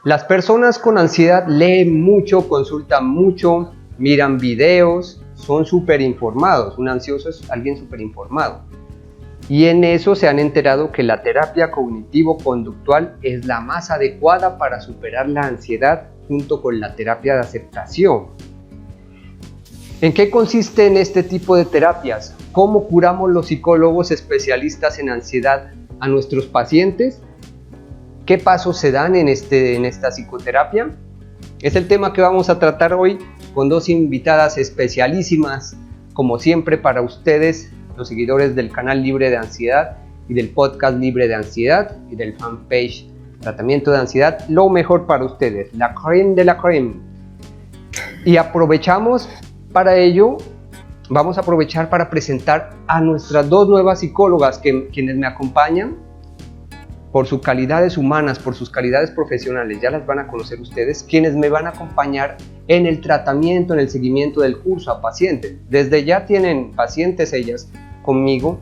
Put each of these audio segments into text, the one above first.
Las personas con ansiedad leen mucho, consultan mucho, miran videos, son súper informados. Un ansioso es alguien súper informado. Y en eso se han enterado que la terapia cognitivo-conductual es la más adecuada para superar la ansiedad junto con la terapia de aceptación. ¿En qué consiste en este tipo de terapias? ¿Cómo curamos los psicólogos especialistas en ansiedad a nuestros pacientes? ¿Qué pasos se dan en esta psicoterapia? Es el tema que vamos a tratar hoy con dos invitadas especialísimas, como siempre para ustedes, los seguidores del canal Libre de Ansiedad y del podcast Libre de Ansiedad y del fanpage Tratamiento de Ansiedad, lo mejor para ustedes, la crème de la crème. Y aprovechamos para ello, vamos a aprovechar para presentar a nuestras dos nuevas psicólogas quienes me acompañan. Por sus calidades humanas, por sus calidades profesionales, ya las van a conocer ustedes, quienes me van a acompañar en el tratamiento, en el seguimiento del curso a pacientes. Desde ya tienen pacientes ellas conmigo,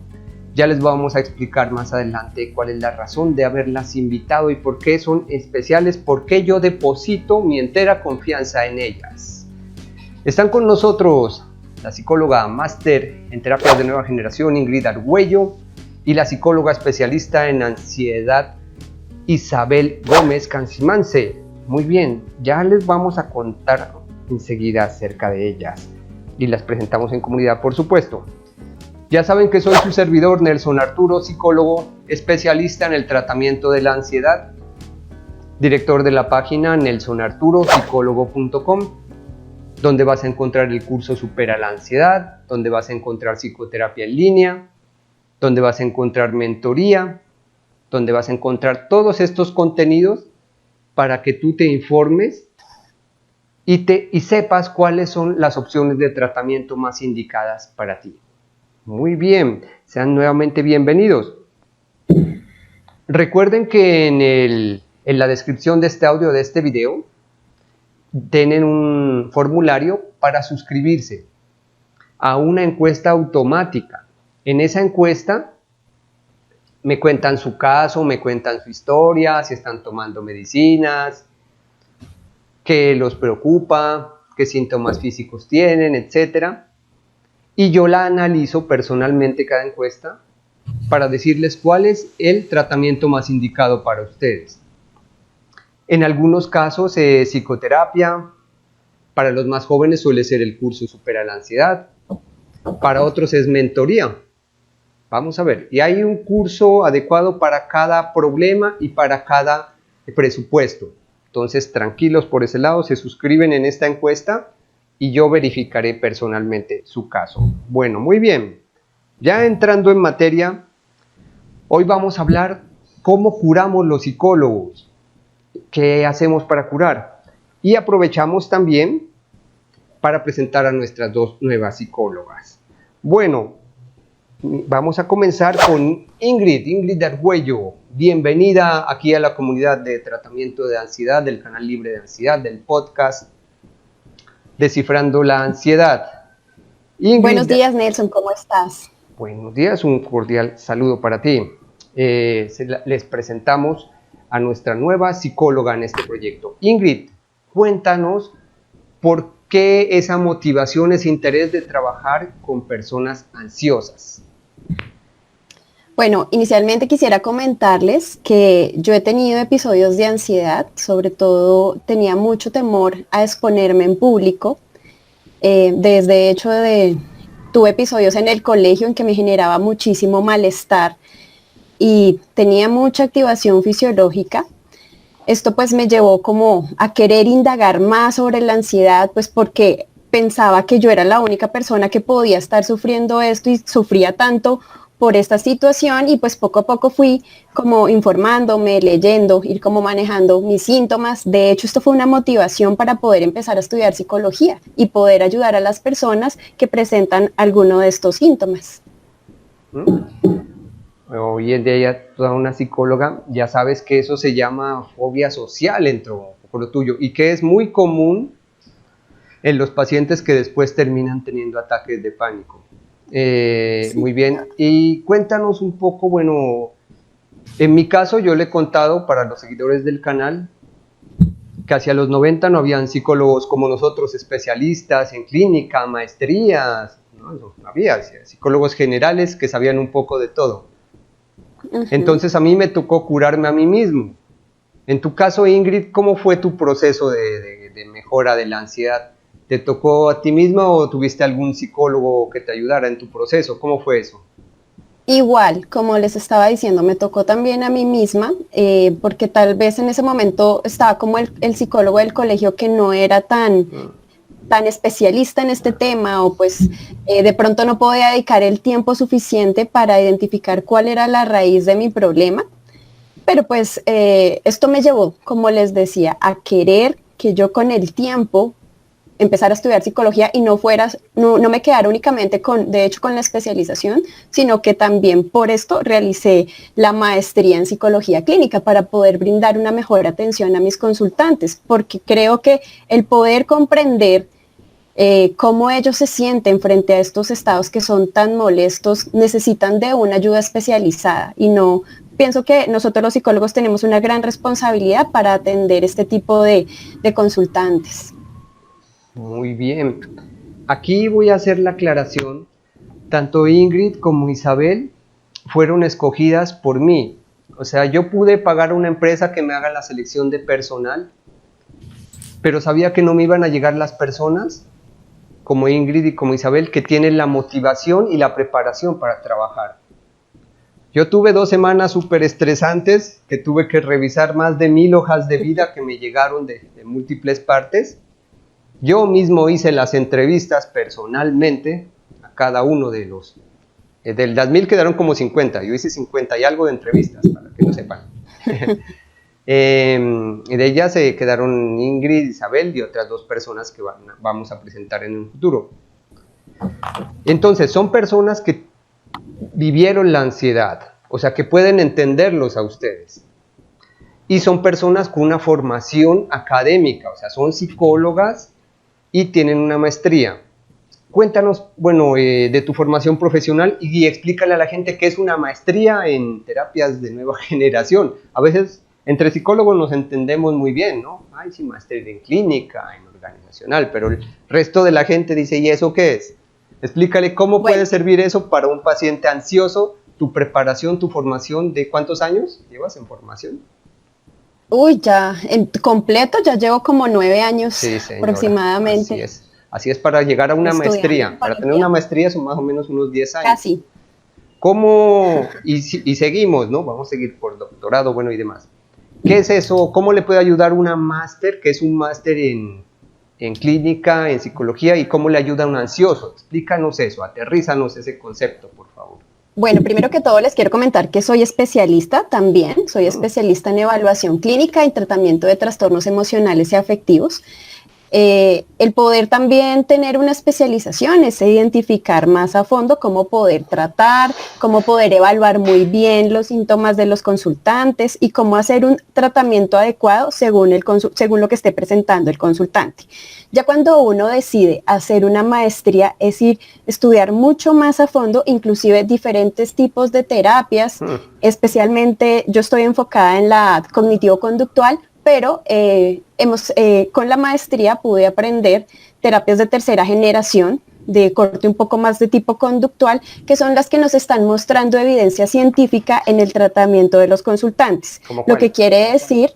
ya les vamos a explicar más adelante cuál es la razón de haberlas invitado y por qué son especiales, por qué yo deposito mi entera confianza en ellas. Están con nosotros la psicóloga máster en terapias de nueva generación, Ingrid Argüello, y la psicóloga especialista en ansiedad, Isabel Gómez Cancimance. Muy bien, ya les vamos a contar enseguida acerca de ellas y las presentamos en comunidad, por supuesto. Ya saben que soy su servidor, Nelson Arturo, psicólogo especialista en el tratamiento de la ansiedad, director de la página nelsonarturopsicólogo.com, donde vas a encontrar el curso Supera la Ansiedad, donde vas a encontrar psicoterapia en línea, donde vas a encontrar mentoría, donde vas a encontrar todos estos contenidos para que tú te informes y sepas cuáles son las opciones de tratamiento más indicadas para ti. Muy bien, sean nuevamente bienvenidos. Recuerden que en la descripción de este audio, de este video, tienen un formulario para suscribirse a una encuesta automática. En esa encuesta me cuentan su caso, me cuentan su historia, si están tomando medicinas, qué los preocupa, qué síntomas físicos tienen, etc. Y yo la analizo personalmente cada encuesta para decirles cuál es el tratamiento más indicado para ustedes. En algunos casos psicoterapia, para los más jóvenes suele ser el curso Supera la Ansiedad, para otros es mentoría. Vamos a ver, y hay un curso adecuado para cada problema y para cada presupuesto. Entonces, tranquilos por ese lado, se suscriben en esta encuesta y yo verificaré personalmente su caso. Bueno, muy bien. Ya entrando en materia, hoy vamos a hablar cómo curamos los psicólogos, qué hacemos para curar. Y aprovechamos también para presentar a nuestras dos nuevas psicólogas. Bueno, vamos a comenzar con Ingrid Argüello. Bienvenida aquí a la comunidad de tratamiento de ansiedad del canal Libre de Ansiedad, del podcast Descifrando la Ansiedad. Ingrid, buenos días, Nelson, ¿cómo estás? Buenos días, un cordial saludo para ti. Les presentamos a nuestra nueva psicóloga en este proyecto. Ingrid, cuéntanos por qué esa motivación, ese interés de trabajar con personas ansiosas. Bueno, inicialmente quisiera comentarles que yo he tenido episodios de ansiedad, sobre todo tenía mucho temor a exponerme en público. Desde hecho tuve episodios en el colegio en que me generaba muchísimo malestar y tenía mucha activación fisiológica. Esto pues me llevó como a querer indagar más sobre la ansiedad, pues porque pensaba que yo era la única persona que podía estar sufriendo esto y sufría tanto por esta situación, y pues poco a poco fui como informándome, leyendo, ir como manejando mis síntomas. De hecho, esto fue una motivación para poder empezar a estudiar psicología y poder ayudar a las personas que presentan alguno de estos síntomas. Hoy en día ya toda una psicóloga, ya sabes que eso se llama fobia social dentro de lo tuyo y que es muy común en los pacientes que después terminan teniendo ataques de pánico. Sí. Muy bien, y cuéntanos un poco, bueno, en mi caso yo le he contado para los seguidores del canal que hacia los 90 no habían psicólogos como nosotros, especialistas en clínica, maestrías, no había psicólogos generales que sabían un poco de todo. Entonces a mí me tocó curarme a mí mismo. En tu caso, Ingrid, ¿cómo fue tu proceso de mejora de la ansiedad? ¿Te tocó a ti misma o tuviste algún psicólogo que te ayudara en tu proceso? ¿Cómo fue eso? Igual, como les estaba diciendo, me tocó también a mí misma, porque tal vez en ese momento estaba como el psicólogo del colegio que no era tan especialista en este tema, o pues de pronto no podía dedicar el tiempo suficiente para identificar cuál era la raíz de mi problema. Pero pues esto me llevó, como les decía, a querer que yo con el tiempo empezar a estudiar psicología y no me quedara únicamente con la especialización, sino que también por esto realicé la maestría en psicología clínica para poder brindar una mejor atención a mis consultantes, porque creo que el poder comprender cómo ellos se sienten frente a estos estados que son tan molestos necesitan de una ayuda especializada, y no pienso que nosotros los psicólogos tenemos una gran responsabilidad para atender este tipo de consultantes. Muy bien. Aquí voy a hacer la aclaración. Tanto Ingrid como Isabel fueron escogidas por mí. O sea, yo pude pagar a una empresa que me haga la selección de personal, pero sabía que no me iban a llegar las personas como Ingrid y como Isabel, que tienen la motivación y la preparación para trabajar. Yo tuve 2 semanas súper estresantes, que tuve que revisar más de 1000 hojas de vida que me llegaron de múltiples partes. Yo mismo hice las entrevistas personalmente a cada uno de los... De las 1000 quedaron como 50, yo hice 50 y algo de entrevistas, para que lo sepan. De ellas se quedaron Ingrid, Isabel y otras 2 personas que vamos a presentar en un futuro. Entonces, son personas que vivieron la ansiedad, o sea, que pueden entenderlos a ustedes. Y son personas con una formación académica, o sea, son psicólogas y tienen una maestría. Cuéntanos, bueno, de tu formación profesional y explícale a la gente qué es una maestría en terapias de nueva generación. A veces entre psicólogos nos entendemos muy bien, ¿no? Ay, sí, maestría en clínica, en organizacional, pero el resto de la gente dice, ¿y eso qué es? Explícale cómo puede servir eso para un paciente ansioso, tu preparación, tu formación. ¿De cuántos años llevas en formación? Uy, ya, en completo ya llevo como 9 años, sí, aproximadamente. Así es para llegar a una maestría. Para tener una maestría son más o menos unos 10 años. Casi. ¿Cómo? Y seguimos, ¿no? Vamos a seguir por doctorado, bueno, y demás. ¿Qué es eso? ¿Cómo le puede ayudar una máster, que es un máster en clínica, en psicología, y cómo le ayuda a un ansioso? Explícanos eso, aterrízanos ese concepto, por favor. Bueno, primero que todo les quiero comentar que soy especialista también, soy especialista en evaluación clínica y tratamiento de trastornos emocionales y afectivos. El poder también tener una especialización es identificar más a fondo cómo poder tratar, cómo poder evaluar muy bien los síntomas de los consultantes y cómo hacer un tratamiento adecuado según lo que esté presentando el consultante. Ya cuando uno decide hacer una maestría, es estudiar mucho más a fondo, inclusive diferentes tipos de terapias, especialmente yo estoy enfocada en la cognitivo-conductual, pero con la maestría pude aprender terapias de tercera generación, de corte un poco más de tipo conductual, que son las que nos están mostrando evidencia científica en el tratamiento de los consultantes. Lo que quiere decir,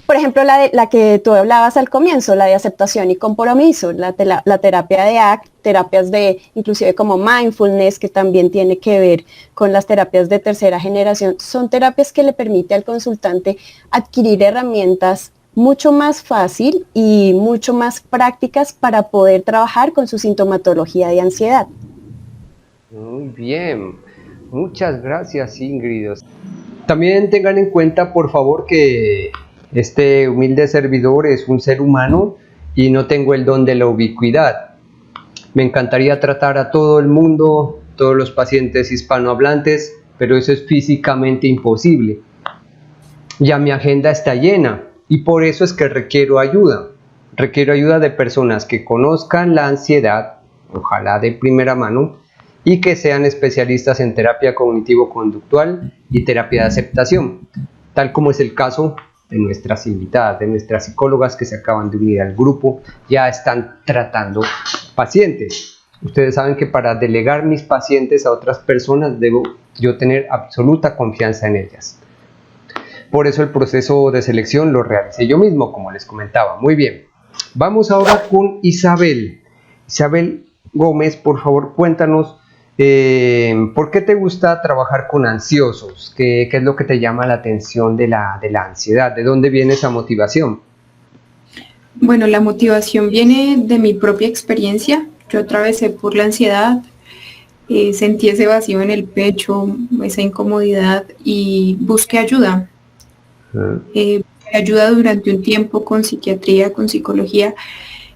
por ejemplo, la que tú hablabas al comienzo, la de aceptación y compromiso, la terapia de ACT, terapias inclusive como mindfulness, que también tiene que ver con las terapias de tercera generación, son terapias que le permiten al consultante adquirir herramientas mucho más fácil y mucho más prácticas para poder trabajar con su sintomatología de ansiedad. Muy bien, muchas gracias, Ingrid. También tengan en cuenta, por favor, que este humilde servidor es un ser humano y no tengo el don de la ubicuidad. Me encantaría tratar a todo el mundo, todos los pacientes hispanohablantes, pero eso es físicamente imposible. Ya mi agenda está llena y por eso es que requiero ayuda. Requiero ayuda de personas que conozcan la ansiedad, ojalá de primera mano, y que sean especialistas en terapia cognitivo-conductual y terapia de aceptación, tal como es el caso de nuestras invitadas, de nuestras psicólogas que se acaban de unir al grupo, ya están tratando pacientes. Ustedes saben que para delegar mis pacientes a otras personas debo yo tener absoluta confianza en ellas. Por eso el proceso de selección lo realicé yo mismo, como les comentaba. Muy bien, vamos ahora con Isabel. Isabel Gómez, por favor, cuéntanos ¿por qué te gusta trabajar con ansiosos? ¿Qué es lo que te llama la atención de la ansiedad? ¿De dónde viene esa motivación? Bueno, la motivación viene de mi propia experiencia. Yo atravesé por la ansiedad, sentí ese vacío en el pecho, esa incomodidad y busqué ayuda. Busqué ayuda durante un tiempo con psiquiatría, con psicología.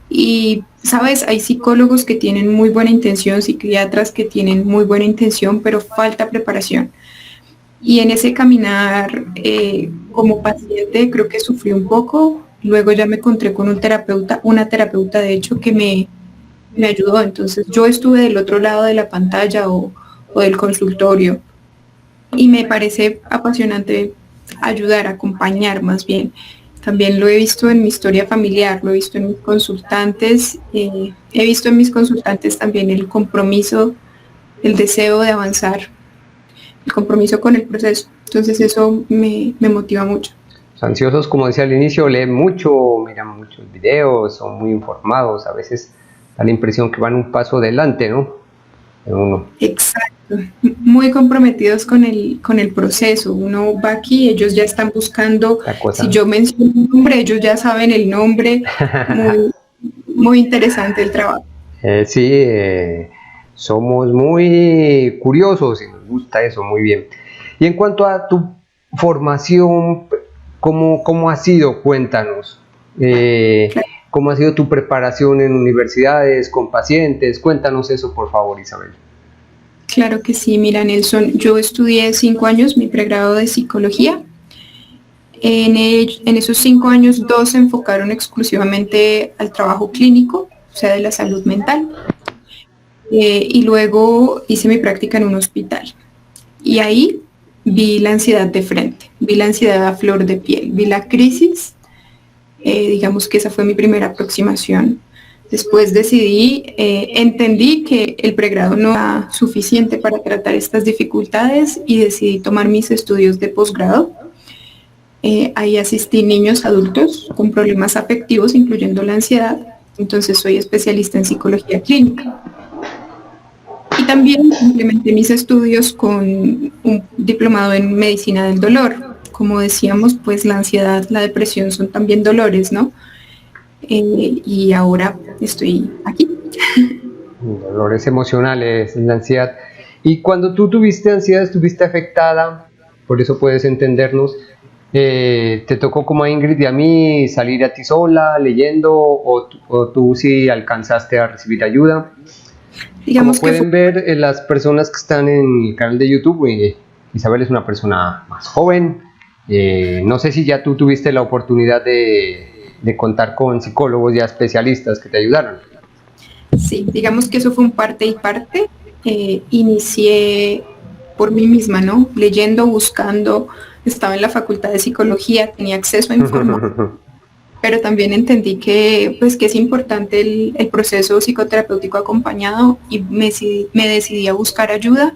Y, ¿sabes? Hay psicólogos que tienen muy buena intención, psiquiatras que tienen muy buena intención, pero falta preparación. Y en ese caminar, como paciente, creo que sufrí un poco. Luego ya me encontré con una terapeuta de hecho, que me ayudó. Entonces yo estuve del otro lado de la pantalla o del consultorio. Y me parece apasionante ayudar, acompañar más bien. También lo he visto en mi historia familiar, lo he visto en mis consultantes, he visto en mis consultantes también el compromiso, el deseo de avanzar, el compromiso con el proceso. Entonces eso me motiva mucho. Los ansiosos, como decía al inicio, leen mucho, miran muchos videos, son muy informados, a veces da la impresión que van un paso adelante, ¿no? Uno. Exacto, muy comprometidos con el proceso. Uno va aquí, ellos ya están buscando, si yo menciono un nombre, ellos ya saben el nombre. Muy interesante el trabajo. Sí, somos muy curiosos y nos gusta eso, muy bien. Y en cuanto a tu formación, ¿cómo ha sido? Cuéntanos. ¿Cómo ha sido tu preparación en universidades, con pacientes? Cuéntanos eso, por favor, Isabel. Claro que sí, mira, Nelson, yo estudié 5 años mi pregrado de psicología. En esos 5 años, 2 se enfocaron exclusivamente al trabajo clínico, o sea, de la salud mental. Y luego hice mi práctica en un hospital. Y ahí vi la ansiedad de frente, vi la ansiedad a flor de piel, vi la crisis. Digamos que esa fue mi primera aproximación. Después entendí que el pregrado no era suficiente para tratar estas dificultades y decidí tomar mis estudios de posgrado. Ahí asistí niños adultos con problemas afectivos, incluyendo la ansiedad. Entonces soy especialista en psicología clínica. Y también complementé mis estudios con un diplomado en medicina del dolor. Como decíamos, pues la ansiedad, la depresión son también dolores, ¿no? Y ahora estoy aquí. Dolores emocionales, la ansiedad. Y cuando tú tuviste ansiedad, estuviste afectada, por eso puedes entendernos. ¿Te tocó como a Ingrid y a mí salir a ti sola leyendo o tú sí alcanzaste a recibir ayuda? Digamos como pueden ver las personas que están en el canal de YouTube, Isabel es una persona más joven. No sé si ya tú tuviste la oportunidad de contar con psicólogos ya especialistas que te ayudaron. Sí, digamos que eso fue un parte y parte. Inicié por mí misma, ¿no? Leyendo, buscando. Estaba en la facultad de psicología, tenía acceso a información. Pero también entendí que es importante el proceso psicoterapéutico acompañado y me decidí a buscar ayuda.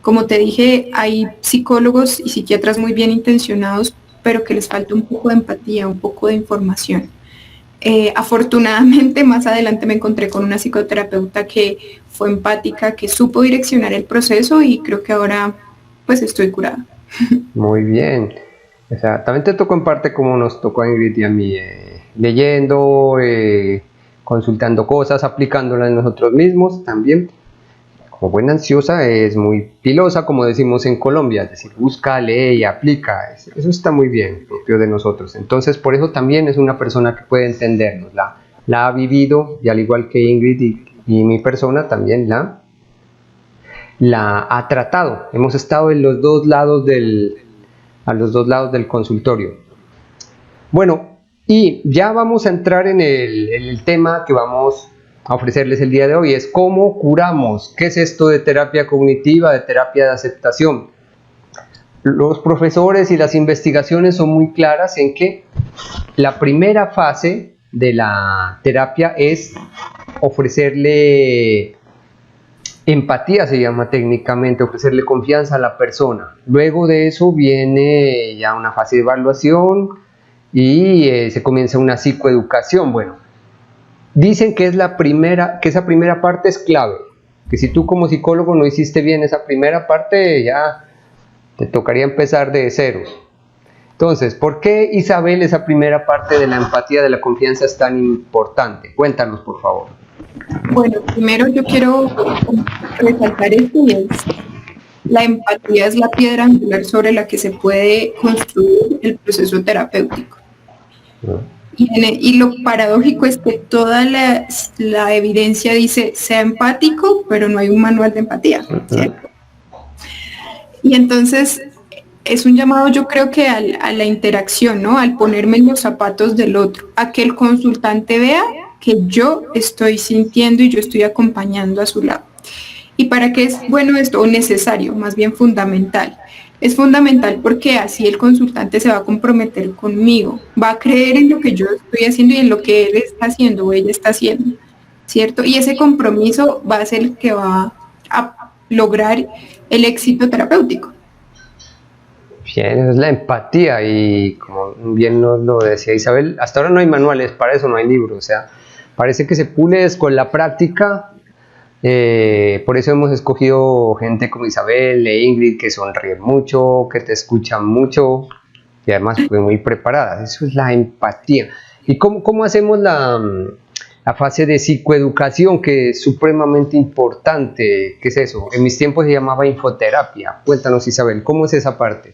Como te dije, hay psicólogos y psiquiatras muy bien intencionados, pero que les falta un poco de empatía, un poco de información. Afortunadamente, más adelante me encontré con una psicoterapeuta que fue empática, que supo direccionar el proceso y creo que ahora pues estoy curada. Muy bien. O sea, también te tocó en parte como nos tocó a Ingrid y a mí, leyendo, consultando cosas, aplicándolas nosotros mismos también. Como buena ansiosa es muy pilosa, como decimos en Colombia, es decir, busca, lee y aplica. Eso está muy bien, propio de nosotros. Entonces, por eso también es una persona que puede entendernos, la ha vivido, y al igual que Ingrid y mi persona, también la ha tratado. Hemos estado en los dos lados a los dos lados del consultorio. Bueno, y ya vamos a entrar en el tema que vamos a ofrecerles el día de hoy, es cómo curamos. ¿Qué es esto de terapia cognitiva, de terapia de aceptación? los profesores y las investigaciones son muy claras en que la primera fase de la terapia es ofrecerle empatía, se llama técnicamente, ofrecerle confianza a la persona. Luego de eso viene ya una fase de evaluación y se comienza una psicoeducación. Bueno, dicen que esa primera parte es clave, que si tú como psicólogo no hiciste bien esa primera parte, ya te tocaría empezar de ceros. Entonces, ¿por qué, Isabel, esa primera parte de la empatía, de la confianza es tan importante? Cuéntanos, por favor. Bueno, primero yo quiero resaltar esto, y es: la empatía es la piedra angular sobre la que se puede construir el proceso terapéutico. Y lo paradójico es que toda la evidencia dice sea empático, pero no hay un manual de empatía, ¿cierto? Y entonces es un llamado, yo creo que a la interacción, ¿no? Al ponerme en los zapatos del otro, a que el consultante vea que yo estoy sintiendo y yo estoy acompañando a su lado. ¿Y para qué es bueno esto? O necesario, más bien fundamental. Es fundamental porque así el consultante se va a comprometer conmigo, va a creer en lo que yo estoy haciendo y en lo que él está haciendo o ella está haciendo, ¿cierto? Y ese compromiso va a ser el que va a lograr el éxito terapéutico. Bien, esa es la empatía, y como bien nos lo decía Isabel, hasta ahora no hay manuales, para eso no hay libros, o sea, parece que se pule con la práctica. Por eso hemos escogido gente como Isabel e Ingrid, que sonríen mucho, que te escuchan mucho y además pues, muy preparadas. Eso es la empatía. ¿Y cómo hacemos la fase de psicoeducación, que es supremamente importante? ¿Qué es eso? En mis tiempos se llamaba infoterapia. Cuéntanos, Isabel, ¿cómo es esa parte?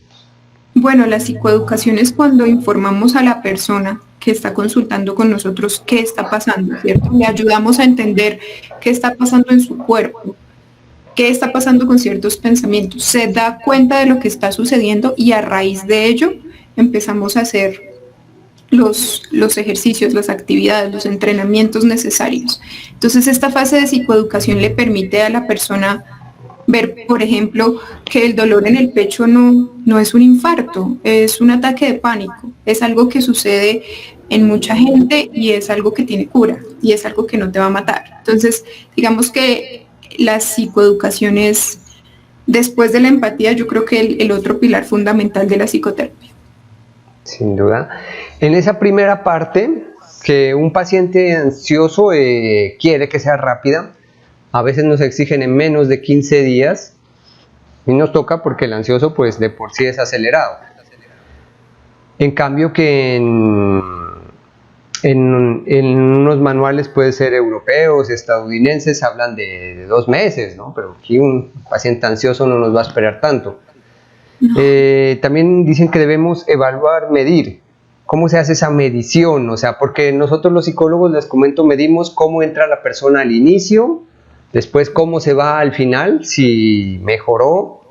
Bueno, la psicoeducación es cuando informamos a la persona que está consultando con nosotros qué está pasando, ¿cierto? Le ayudamos a entender qué está pasando en su cuerpo, qué está pasando con ciertos pensamientos, se da cuenta de lo que está sucediendo y a raíz de ello empezamos a hacer los ejercicios, las actividades, los entrenamientos necesarios. Entonces esta fase de psicoeducación le permite a la persona ver, por ejemplo, que el dolor en el pecho no es un infarto, es un ataque de pánico, es algo que sucede en mucha gente y es algo que tiene cura y es algo que no te va a matar. Entonces, digamos que la psicoeducación es, después de la empatía, yo creo que el otro pilar fundamental de la psicoterapia. Sin duda. En esa primera parte, que un paciente ansioso quiere que sea rápida, a veces nos exigen en menos de 15 días y nos toca porque el ansioso pues de por sí es acelerado. En cambio que en unos manuales, puede ser europeos, estadounidenses, hablan de 2 meses, ¿no? Pero aquí un paciente ansioso no nos va a esperar tanto. También dicen que debemos evaluar, medir. ¿Cómo se hace esa medición? O sea, porque nosotros los psicólogos, les comento, medimos cómo entra la persona al inicio, después cómo se va al final, si mejoró,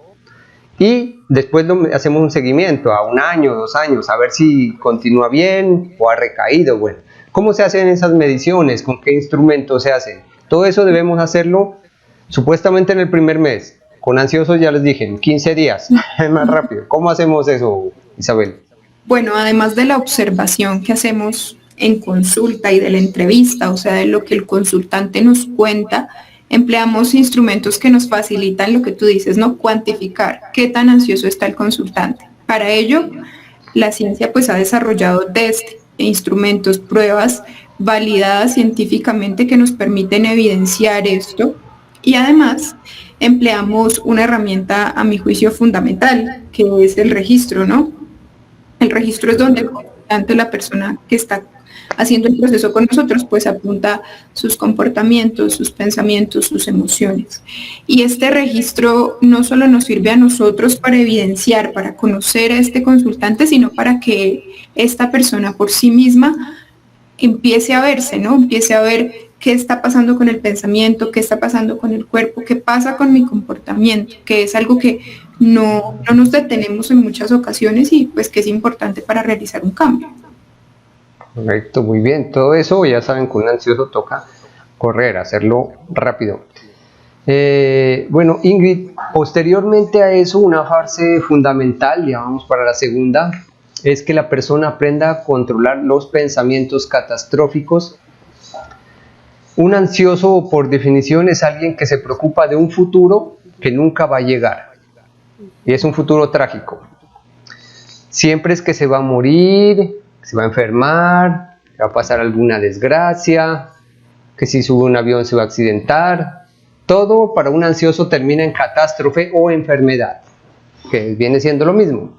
y después hacemos un seguimiento a 1 año, 2 años, a ver si continúa bien o ha recaído. Bueno, ¿cómo se hacen esas mediciones? ¿Con qué instrumentos se hacen? Todo eso debemos hacerlo supuestamente en el primer mes. Con ansiosos ya les dije, en 15 días, es más rápido. ¿Cómo hacemos eso, Isabel? Bueno, además de la observación que hacemos en consulta y de la entrevista, o sea, de lo que el consultante nos cuenta, empleamos instrumentos que nos facilitan lo que tú dices, ¿no? Cuantificar qué tan ansioso está el consultante. Para ello, la ciencia pues ha desarrollado test e instrumentos, pruebas validadas científicamente que nos permiten evidenciar esto, y además empleamos una herramienta, a mi juicio, fundamental, que es el registro, ¿no? El registro es donde el consultante, la persona que está haciendo el proceso con nosotros, pues apunta sus comportamientos, sus pensamientos, sus emociones. Y este registro no solo nos sirve a nosotros para evidenciar, para conocer a este consultante, sino para que esta persona por sí misma empiece a verse, ¿no? Empiece a ver qué está pasando con el pensamiento, qué está pasando con el cuerpo, qué pasa con mi comportamiento, que es algo que no nos detenemos en muchas ocasiones y pues que es importante para realizar un cambio. Correcto, muy bien. Todo eso ya saben que un ansioso toca correr, hacerlo rápido. Bueno, Ingrid, posteriormente a eso, una fase fundamental, ya vamos para la segunda, es que la persona aprenda a controlar los pensamientos catastróficos. Un ansioso, por definición, es alguien que se preocupa de un futuro que nunca va a llegar, y es un futuro trágico. Siempre es que se va a morir, que se va a enfermar, que va a pasar alguna desgracia, que si sube un avión se va a accidentar. Todo para un ansioso termina en catástrofe o enfermedad, que viene siendo lo mismo.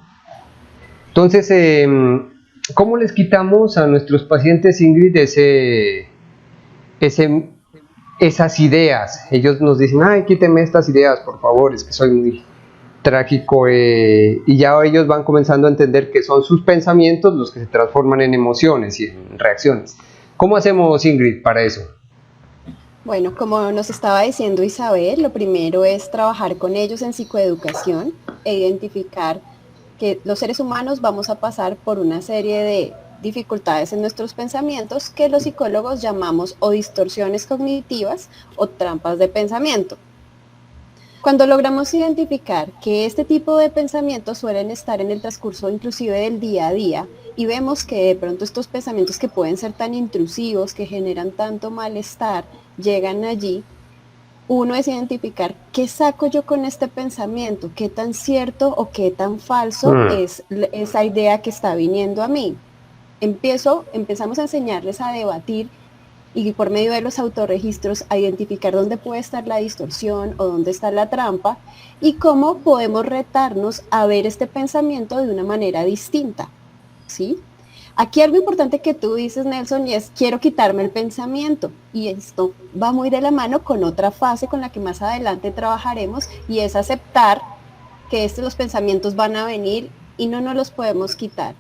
Entonces, ¿cómo les quitamos a nuestros pacientes, Ingrid, esas ideas? Ellos nos dicen, ay, quíteme estas ideas, por favor, es que soy muy trágico, y ya ellos van comenzando a entender que son sus pensamientos los que se transforman en emociones y en reacciones. ¿Cómo hacemos, Ingrid, para eso? Bueno, como nos estaba diciendo Isabel, lo primero es trabajar con ellos en psicoeducación e identificar que los seres humanos vamos a pasar por una serie de dificultades en nuestros pensamientos que los psicólogos llamamos o distorsiones cognitivas o trampas de pensamiento. Cuando logramos identificar que este tipo de pensamientos suelen estar en el transcurso inclusive del día a día y vemos que de pronto estos pensamientos que pueden ser tan intrusivos, que generan tanto malestar, llegan allí, uno es identificar qué saco yo con este pensamiento, qué tan cierto o qué tan falso es esa idea que está viniendo a mí. Empezamos a enseñarles a debatir y por medio de los autorregistros a identificar dónde puede estar la distorsión o dónde está la trampa y cómo podemos retarnos a ver este pensamiento de una manera distinta, ¿sí? Aquí algo importante que tú dices, Nelson, y es quiero quitarme el pensamiento, y esto va muy de la mano con otra fase con la que más adelante trabajaremos, y es aceptar que los pensamientos van a venir y no nos los podemos quitar,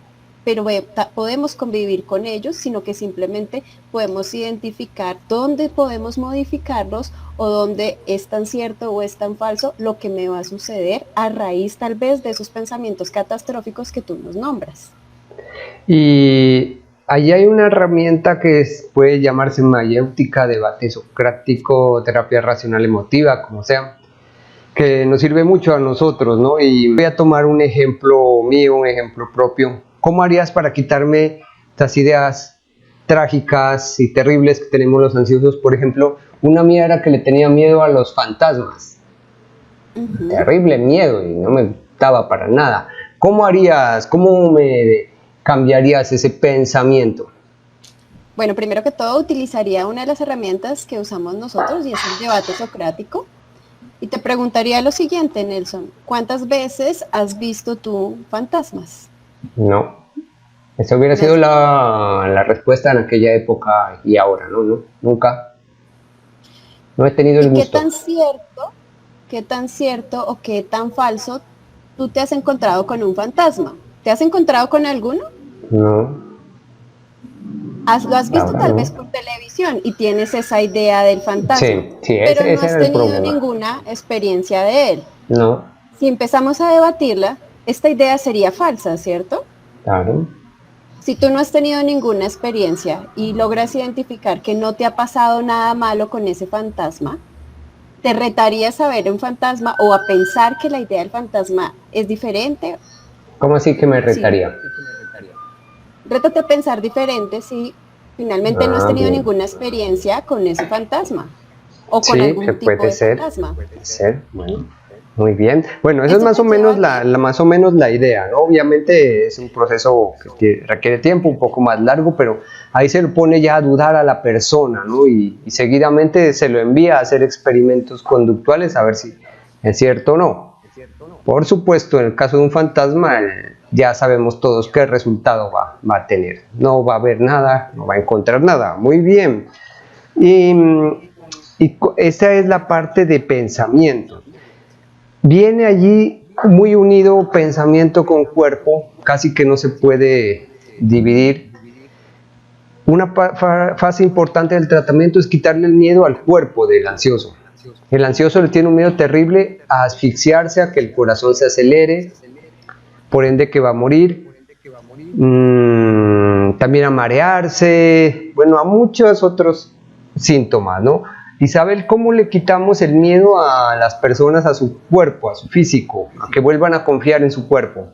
pero podemos convivir con ellos, sino que simplemente podemos identificar dónde podemos modificarlos o dónde es tan cierto o es tan falso lo que me va a suceder a raíz tal vez de esos pensamientos catastróficos que tú nos nombras. Y ahí hay una herramienta que puede llamarse mayéutica, debate socrático, terapia racional emotiva, como sea, que nos sirve mucho a nosotros, ¿no? Y voy a tomar un ejemplo mío, un ejemplo propio. ¿Cómo harías para quitarme estas ideas trágicas y terribles que tenemos los ansiosos? Por ejemplo, una mía era que le tenía miedo a los fantasmas. Terrible miedo y no me gustaba para nada. ¿Cómo harías? ¿Cómo me cambiarías ese pensamiento? Bueno, primero que todo utilizaría una de las herramientas que usamos nosotros y es el debate socrático. Y te preguntaría lo siguiente, Nelson, ¿cuántas veces has visto tú fantasmas? No, esa hubiera sido la respuesta en aquella época y ahora, ¿no? Nunca. No he tenido el gusto. ¿Qué tan cierto o qué tan falso tú te has encontrado con un fantasma? ¿Te has encontrado con alguno? No. Lo has visto tal vez por televisión y tienes esa idea del fantasma, sí, pero no has tenido problema. Ninguna experiencia de él. No. Si empezamos a debatirla, esta idea sería falsa, ¿cierto? Claro. Si tú no has tenido ninguna experiencia y logras identificar que no te ha pasado nada malo con ese fantasma, ¿te retarías a ver un fantasma o a pensar que la idea del fantasma es diferente? ¿Cómo así que me retaría? Sí. Rétate a pensar diferente si finalmente no has tenido ninguna experiencia con ese fantasma o con algún tipo de fantasma. Puede ser, bueno, muy bien. Bueno, esa es más o menos la idea, ¿no? Obviamente es un proceso que requiere tiempo, un poco más largo, pero ahí se lo pone ya a dudar a la persona, ¿no? Y seguidamente se lo envía a hacer experimentos conductuales a ver si es cierto o no. Por supuesto, en el caso de un fantasma, ya sabemos todos qué resultado va a tener. No va a haber nada, no va a encontrar nada. Muy bien. Y esa es la parte de pensamiento. Viene allí muy unido pensamiento con cuerpo, casi que no se puede dividir. Una fase importante del tratamiento es quitarle el miedo al cuerpo del ansioso. El ansioso le tiene un miedo terrible a asfixiarse, a que el corazón se acelere, por ende que va a morir, también a marearse, bueno, a muchos otros síntomas, ¿no? Isabel, ¿cómo le quitamos el miedo a las personas, a su cuerpo, a su físico, a que vuelvan a confiar en su cuerpo?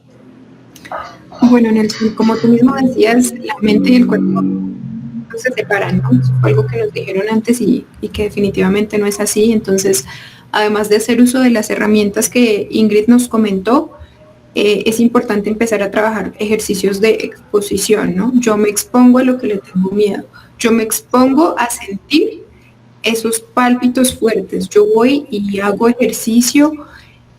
Bueno, Nelson, como tú mismo decías, la mente y el cuerpo no se separan, ¿no? Eso fue algo que nos dijeron antes y que definitivamente no es así. Entonces, además de hacer uso de las herramientas que Ingrid nos comentó, es importante empezar a trabajar ejercicios de exposición, ¿no? Yo me expongo a lo que le tengo miedo. Yo me expongo a sentir esos pálpitos fuertes. Yo voy y hago ejercicio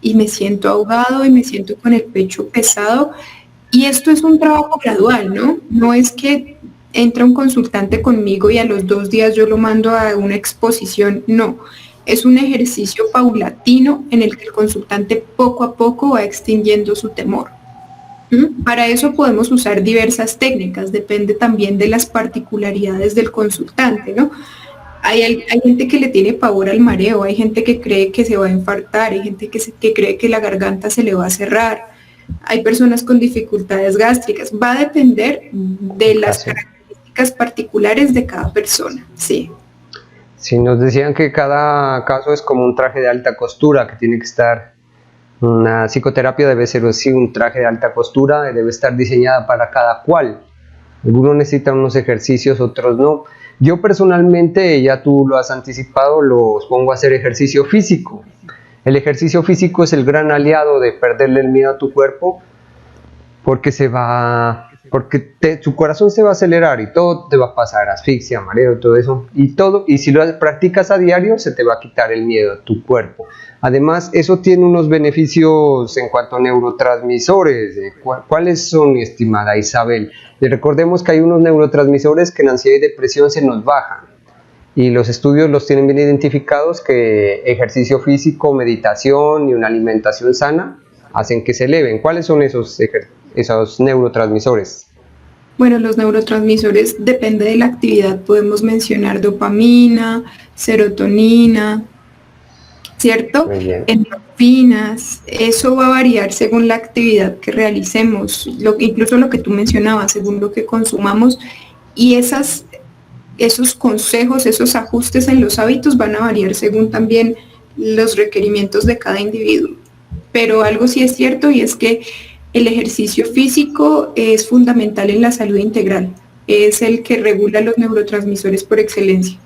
y me siento ahogado y me siento con el pecho pesado. Y esto es un trabajo gradual, ¿no? No es que entra un consultante conmigo y a los 2 días yo lo mando a una exposición, no. Es un ejercicio paulatino en el que el consultante poco a poco va extinguiendo su temor. Para eso podemos usar diversas técnicas, depende también de las particularidades del consultante, ¿no? Hay gente que le tiene pavor al mareo, hay gente que cree que se va a infartar, hay gente que cree que la garganta se le va a cerrar, hay personas con dificultades gástricas, va a depender de las características particulares de cada persona, sí. Si nos decían que cada caso es como un traje de alta costura, que tiene que estar, una psicoterapia debe ser así, un traje de alta costura, debe estar diseñada para cada cual. Algunos necesitan unos ejercicios, otros no. Yo personalmente, ya tú lo has anticipado, los pongo a hacer ejercicio físico. El ejercicio físico es el gran aliado de perderle el miedo a tu cuerpo, porque tu corazón se va a acelerar y todo te va a pasar, asfixia, mareo, todo eso, y si lo practicas a diario se te va a quitar el miedo a tu cuerpo. Además, eso tiene unos beneficios en cuanto a neurotransmisores. ¿Cuáles son, estimada Isabel? Y recordemos que hay unos neurotransmisores que en ansiedad y depresión se nos bajan, y los estudios los tienen bien identificados, que ejercicio físico, meditación y una alimentación sana hacen que se eleven. ¿Cuáles son esos neurotransmisores? Bueno, los neurotransmisores depende de la actividad, podemos mencionar dopamina, serotonina, ¿cierto? Endorfinas, eso va a variar según la actividad que realicemos, incluso lo que tú mencionabas, según lo que consumamos, y esos consejos, esos ajustes en los hábitos van a variar según también los requerimientos de cada individuo. Pero algo sí es cierto, y es que el ejercicio físico es fundamental en la salud integral, es el que regula los neurotransmisores por excelencia.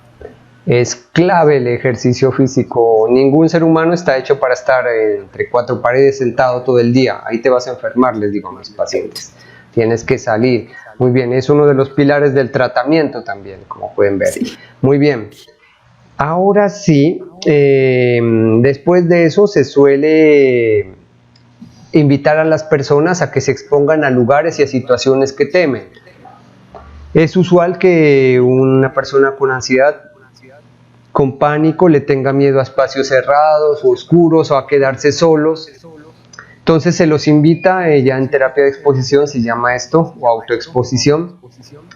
Es clave el ejercicio físico. Ningún ser humano está hecho para estar entre 4 paredes sentado todo el día. Ahí te vas a enfermar, les digo a mis pacientes. Tienes que salir. Muy bien, es uno de los pilares del tratamiento también, como pueden ver. Sí. Muy bien. Ahora sí, después de eso se suele invitar a las personas a que se expongan a lugares y a situaciones que temen. Es usual que una persona con ansiedad, con pánico, le tenga miedo a espacios cerrados o oscuros o a quedarse solos. Entonces se los invita, ya en terapia de exposición se llama esto, o autoexposición,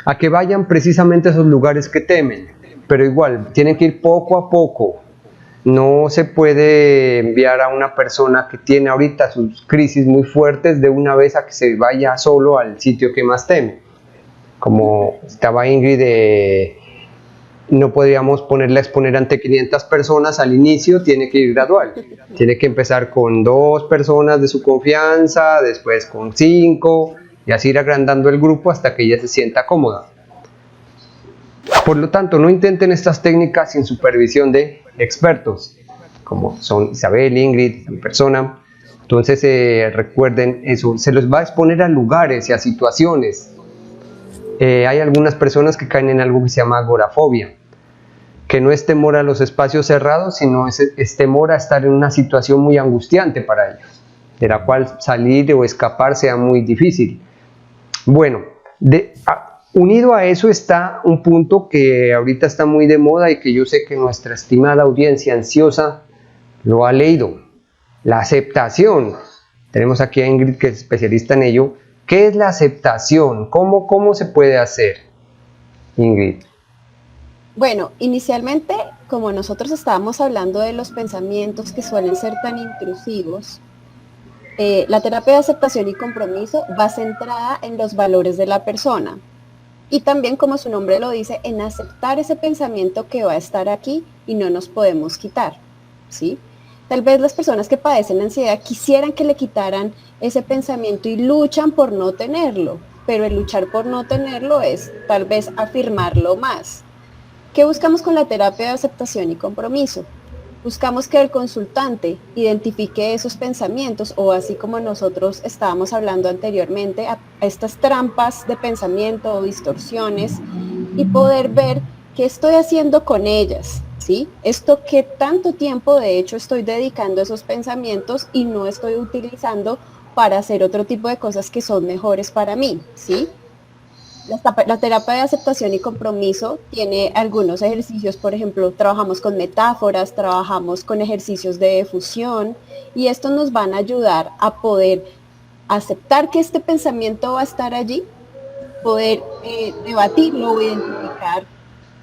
a que vayan precisamente a esos lugares que temen, pero igual, tienen que ir poco a poco. No se puede enviar a una persona que tiene ahorita sus crisis muy fuertes de una vez a que se vaya solo al sitio que más teme. Como estaba Ingrid, no podríamos ponerla a exponer ante 500 personas al inicio, tiene que ir gradual. Tiene que empezar con 2 personas de su confianza, después con 5, y así ir agrandando el grupo hasta que ella se sienta cómoda. Por lo tanto, no intenten estas técnicas sin supervisión de expertos, como son Isabel, Ingrid, mi persona. Entonces recuerden eso, se los va a exponer a lugares y a situaciones. Hay algunas personas que caen en algo que se llama agorafobia, que no es temor a los espacios cerrados, sino es temor a estar en una situación muy angustiante para ellos, de la cual salir o escapar sea muy difícil. Bueno, unido a eso está un punto que ahorita está muy de moda y que yo sé que nuestra estimada audiencia ansiosa lo ha leído: la aceptación. Tenemos aquí a Ingrid, que es especialista en ello. ¿Qué es la aceptación? ¿Cómo se puede hacer, Ingrid? Bueno, inicialmente, como nosotros estábamos hablando de los pensamientos que suelen ser tan intrusivos, la terapia de aceptación y compromiso va centrada en los valores de la persona. Y también, como su nombre lo dice, en aceptar ese pensamiento que va a estar aquí y no nos podemos quitar, ¿sí? Tal vez las personas que padecen ansiedad quisieran que le quitaran ese pensamiento y luchan por no tenerlo, pero el luchar por no tenerlo es tal vez afirmarlo más. ¿Qué buscamos con la terapia de aceptación y compromiso? Buscamos que el consultante identifique esos pensamientos o, así como nosotros estábamos hablando anteriormente, a estas trampas de pensamiento o distorsiones, y poder ver qué estoy haciendo con ellas, ¿sí? Esto que tanto tiempo de hecho estoy dedicando a esos pensamientos y no estoy utilizando para hacer otro tipo de cosas que son mejores para mí, ¿sí? La terapia de aceptación y compromiso tiene algunos ejercicios, por ejemplo, trabajamos con metáforas, trabajamos con ejercicios de fusión, y estos nos van a ayudar a poder aceptar que este pensamiento va a estar allí, poder debatirlo o identificar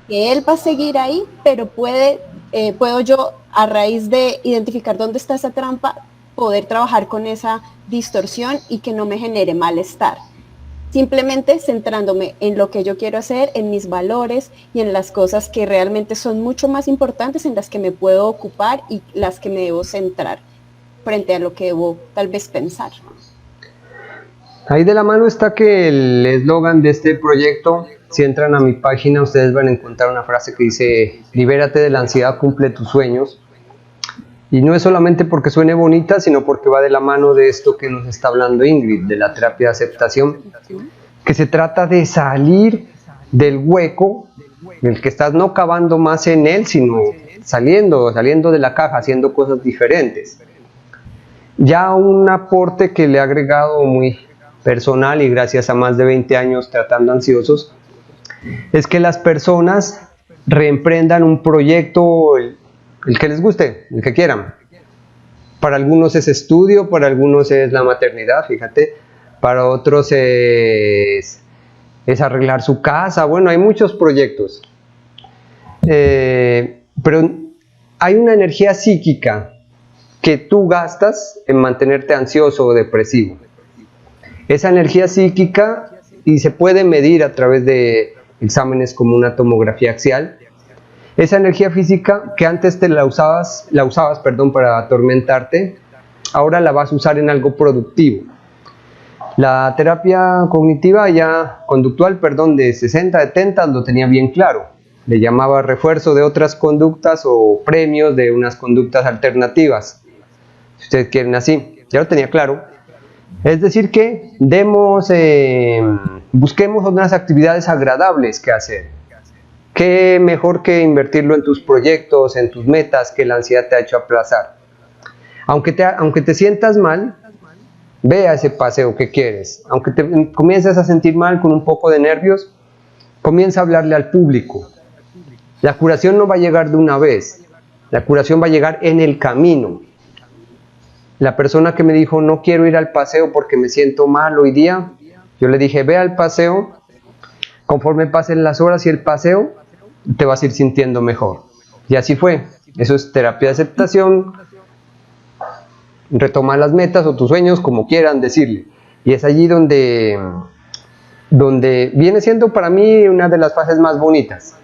que él va a seguir ahí, pero puedo yo, a raíz de identificar dónde está esa trampa, poder trabajar con esa distorsión y que no me genere malestar. Simplemente centrándome en lo que yo quiero hacer, en mis valores y en las cosas que realmente son mucho más importantes, en las que me puedo ocupar y las que me debo centrar frente a lo que debo tal vez pensar. Ahí de la mano está que el eslogan de este proyecto, si entran a mi página, ustedes van a encontrar una frase que dice: libérate de la ansiedad, cumple tus sueños. Y no es solamente porque suene bonita, sino porque va de la mano de esto que nos está hablando Ingrid, de la terapia de aceptación, que se trata de salir del hueco, del que estás no cavando más en él, sino saliendo de la caja, haciendo cosas diferentes. Ya un aporte que le he agregado muy personal y gracias a más de 20 años tratando ansiosos, es que las personas reemprendan un proyecto, el que les guste, el que quieran. Para algunos es estudio, para algunos es la maternidad, fíjate, para otros es arreglar su casa. Bueno, hay muchos proyectos, pero hay una energía psíquica que tú gastas en mantenerte ansioso o depresivo. Esa energía psíquica, y se puede medir a través de exámenes como una tomografía axial, esa energía física que antes la usabas para atormentarte, ahora la vas a usar en algo productivo. La terapia cognitiva conductual, de 60-70 lo tenía bien claro. Le llamaba refuerzo de otras conductas o premios de unas conductas alternativas, si ustedes quieren así. Ya lo tenía claro. Es decir que busquemos unas actividades agradables que hacer. ¿Qué mejor que invertirlo en tus proyectos, en tus metas que la ansiedad te ha hecho aplazar? Aunque te sientas mal, ve a ese paseo que quieres. Aunque te comiences a sentir mal con un poco de nervios, comienza a hablarle al público. La curación no va a llegar de una vez, la curación va a llegar en el camino. La persona que me dijo: no quiero ir al paseo porque me siento mal hoy día, yo le dije: ve al paseo, conforme pasen las horas y el paseo, te vas a ir sintiendo mejor. Y así fue. Eso es terapia de aceptación. Retoma las metas o tus sueños, como quieran decirle. Y es allí donde viene siendo para mí una de las fases más bonitas.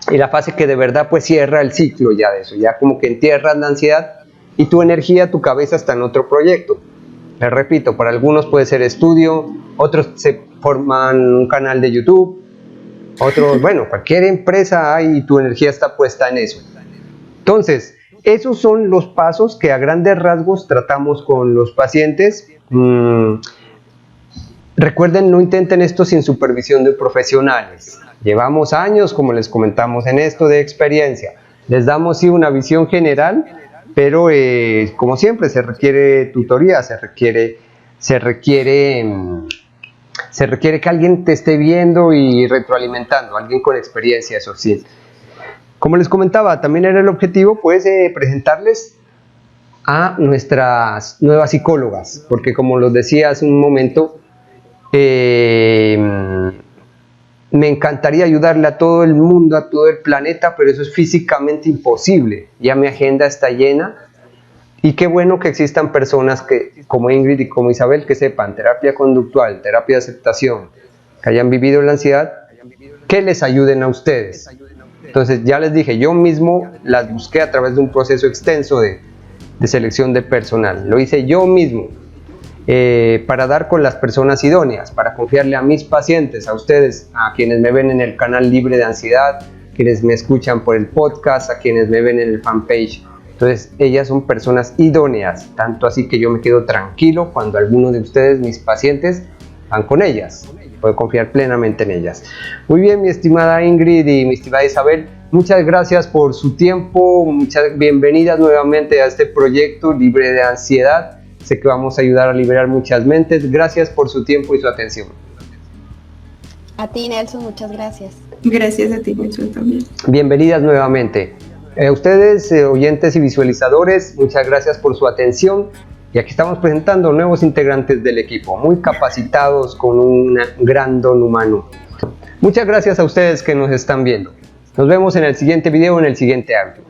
Y la fase que de verdad pues cierra el ciclo ya de eso. Ya como que entierras la ansiedad y tu energía, tu cabeza está en otro proyecto. Les repito, para algunos puede ser estudio, otros se forman un canal de YouTube, otros, cualquier empresa hay y tu energía está puesta en eso. Entonces, esos son los pasos que a grandes rasgos tratamos con los pacientes. Recuerden, no intenten esto sin supervisión de profesionales. Llevamos años, como les comentamos, en esto de experiencia. Les damos sí una visión general, pero como siempre se requiere tutoría, se requiere que alguien te esté viendo y retroalimentando, alguien con experiencia, eso sí. Como les comentaba, también era el objetivo presentarles a nuestras nuevas psicólogas, porque como los decía hace un momento, me encantaría ayudarle a todo el mundo, a todo el planeta, pero eso es físicamente imposible. Ya mi agenda está llena y qué bueno que existan personas como Ingrid y como Isabel que sepan terapia conductual, terapia de aceptación, que hayan vivido la ansiedad, que les ayuden a ustedes. Entonces ya les dije, yo mismo las busqué a través de un proceso extenso de selección de personal. Lo hice yo mismo para dar con las personas idóneas, para confiarle a mis pacientes, a ustedes, a quienes me ven en el canal Libre de Ansiedad, quienes me escuchan por el podcast, a quienes me ven en el fanpage. Entonces ellas son personas idóneas, tanto así que yo me quedo tranquilo cuando alguno de ustedes, mis pacientes, van con ellas. Puedo confiar plenamente en ellas. Muy bien, mi estimada Ingrid y mi estimada Isabel, muchas gracias por su tiempo, muchas bienvenidas nuevamente a este proyecto Libre de Ansiedad. Sé que vamos a ayudar a liberar muchas mentes. Gracias por su tiempo y su atención. A ti, Nelson, muchas gracias. Gracias a ti, Nelson, también. Bienvenidas nuevamente. A ustedes, oyentes y visualizadores, muchas gracias por su atención. Y aquí estamos presentando nuevos integrantes del equipo, muy capacitados con un gran don humano. Muchas gracias a ustedes que nos están viendo. Nos vemos en el siguiente video, en el siguiente audio.